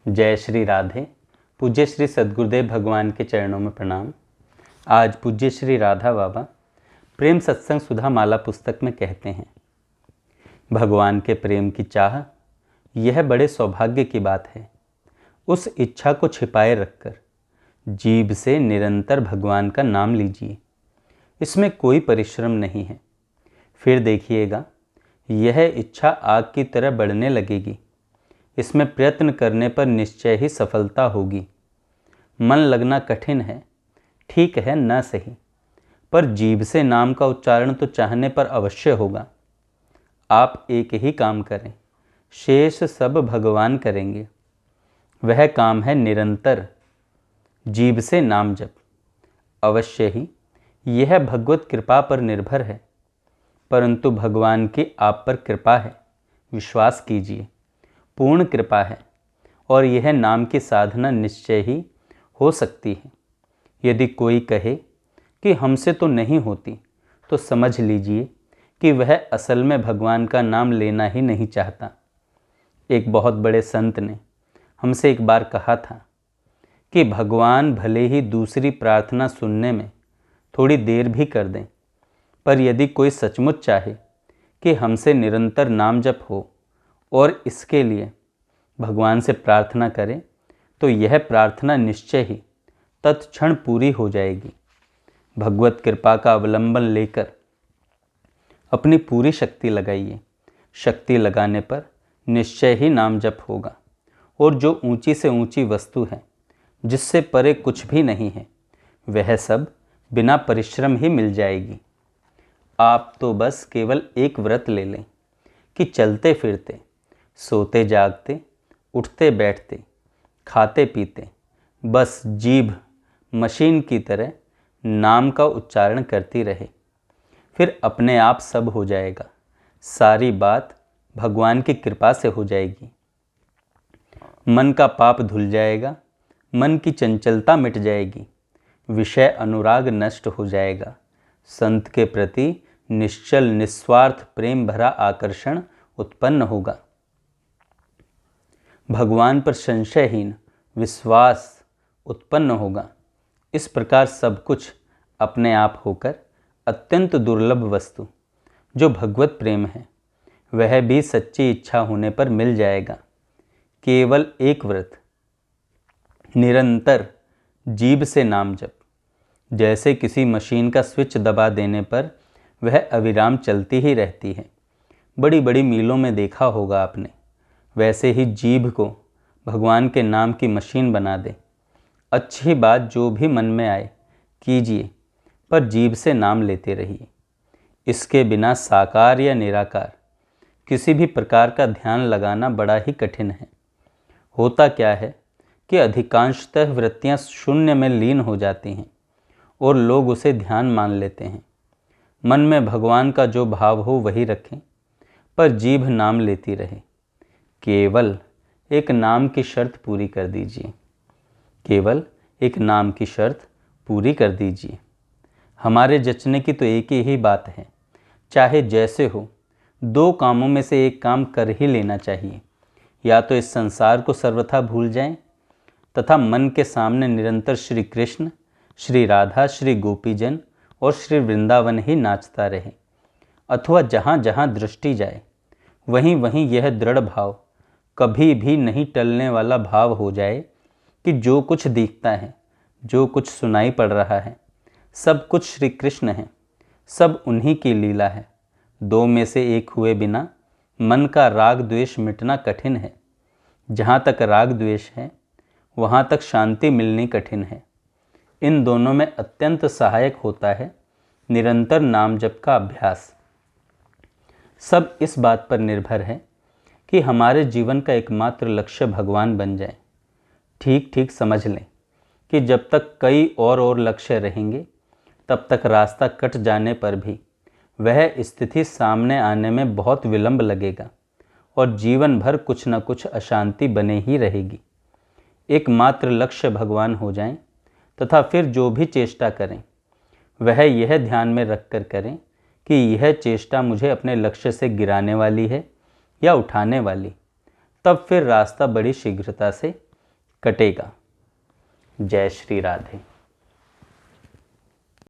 जय श्री राधे। पूज्य श्री सद्गुरुदेव भगवान के चरणों में प्रणाम। आज पूज्य श्री राधा बाबा प्रेम सत्संग सुधा माला पुस्तक में कहते हैं, भगवान के प्रेम की चाह यह बड़े सौभाग्य की बात है। उस इच्छा को छिपाए रखकर जीभ से निरंतर भगवान का नाम लीजिए। इसमें कोई परिश्रम नहीं है। फिर देखिएगा यह इच्छा आग की तरह बढ़ने लगेगी। इसमें प्रयत्न करने पर निश्चय ही सफलता होगी। मन लगना कठिन है, ठीक है, न सही, पर जीभ से नाम का उच्चारण तो चाहने पर अवश्य होगा। आप एक ही काम करें, शेष सब भगवान करेंगे। वह काम है निरंतर जीभ से नाम जप। अवश्य ही यह भगवत कृपा पर निर्भर है, परंतु भगवान की आप पर कृपा है, विश्वास कीजिए। पूर्ण कृपा है और यह नाम की साधना निश्चय ही हो सकती है। यदि कोई कहे कि हमसे तो नहीं होती, तो समझ लीजिए कि वह असल में भगवान का नाम लेना ही नहीं चाहता। एक बहुत बड़े संत ने हमसे एक बार कहा था कि भगवान भले ही दूसरी प्रार्थना सुनने में थोड़ी देर भी कर दें, पर यदि कोई सचमुच चाहे कि हमसे निरंतर नाम जप हो और इसके लिए भगवान से प्रार्थना करें, तो यह प्रार्थना निश्चय ही तत्क्षण पूरी हो जाएगी। भगवत कृपा का अवलंबन लेकर अपनी पूरी शक्ति लगाइए। शक्ति लगाने पर निश्चय ही नाम जप होगा और जो ऊंची से ऊंची वस्तु है, जिससे परे कुछ भी नहीं है, वह सब बिना परिश्रम ही मिल जाएगी। आप तो बस केवल एक व्रत ले लें कि चलते फिरते, सोते जागते, उठते बैठते, खाते पीते बस जीभ मशीन की तरह नाम का उच्चारण करती रहे। फिर अपने आप सब हो जाएगा। सारी बात भगवान की कृपा से हो जाएगी। मन का पाप धुल जाएगा, मन की चंचलता मिट जाएगी, विषय अनुराग नष्ट हो जाएगा, संत के प्रति निश्चल निस्वार्थ प्रेम भरा आकर्षण उत्पन्न होगा। भगवान पर संशयहीन विश्वास उत्पन्न होगा। इस प्रकार सब कुछ अपने आप होकर अत्यंत दुर्लभ वस्तु जो भगवत प्रेम है, वह भी सच्ची इच्छा होने पर मिल जाएगा। केवल एक व्रत, निरंतर जीभ से नाम जप। जैसे किसी मशीन का स्विच दबा देने पर वह अविराम चलती ही रहती है, बड़ी बड़ी मीलों में देखा होगा आपने। वैसे ही जीभ को भगवान के नाम की मशीन बना दे। अच्छी बात जो भी मन में आए कीजिए, पर जीभ से नाम लेते रहिए। इसके बिना साकार या निराकार किसी भी प्रकार का ध्यान लगाना बड़ा ही कठिन है। होता क्या है कि अधिकांशतः वृत्तियां शून्य में लीन हो जाती हैं और लोग उसे ध्यान मान लेते हैं। मन में भगवान का जो भाव हो वही रखें, पर जीभ नाम लेती रहे। केवल एक नाम की शर्त पूरी कर दीजिए। केवल एक नाम की शर्त पूरी कर दीजिए। हमारे जचने की तो एक ही बात है, चाहे जैसे हो, दो कामों में से एक काम कर ही लेना चाहिए। या तो इस संसार को सर्वथा भूल जाएं तथा मन के सामने निरंतर श्री कृष्ण, श्री राधा, श्री गोपीजन और श्री वृंदावन ही नाचता रहे, अथवा जहाँ जहाँ दृष्टि जाए वहीं वहीं यह दृढ़ भाव, कभी भी नहीं टलने वाला भाव हो जाए कि जो कुछ दिखता है, जो कुछ सुनाई पड़ रहा है, सब कुछ श्री कृष्ण है, सब उन्हीं की लीला है। दो में से एक हुए बिना मन का राग द्वेष मिटना कठिन है। जहाँ तक राग द्वेष है, वहाँ तक शांति मिलनी कठिन है। इन दोनों में अत्यंत सहायक होता है निरंतर नाम जप का अभ्यास। सब इस बात पर निर्भर है कि हमारे जीवन का एकमात्र लक्ष्य भगवान बन जाए। ठीक ठीक समझ लें कि जब तक कई और लक्ष्य रहेंगे, तब तक रास्ता कट जाने पर भी वह स्थिति सामने आने में बहुत विलंब लगेगा और जीवन भर कुछ न कुछ अशांति बने ही रहेगी। एकमात्र लक्ष्य भगवान हो जाएं तथा फिर जो भी चेष्टा करें, वह यह ध्यान में रखकर करें कि यह चेष्टा मुझे अपने लक्ष्य से गिराने वाली है या उठाने वाली। तब फिर रास्ता बड़ी शीघ्रता से कटेगा। जय श्री राधे।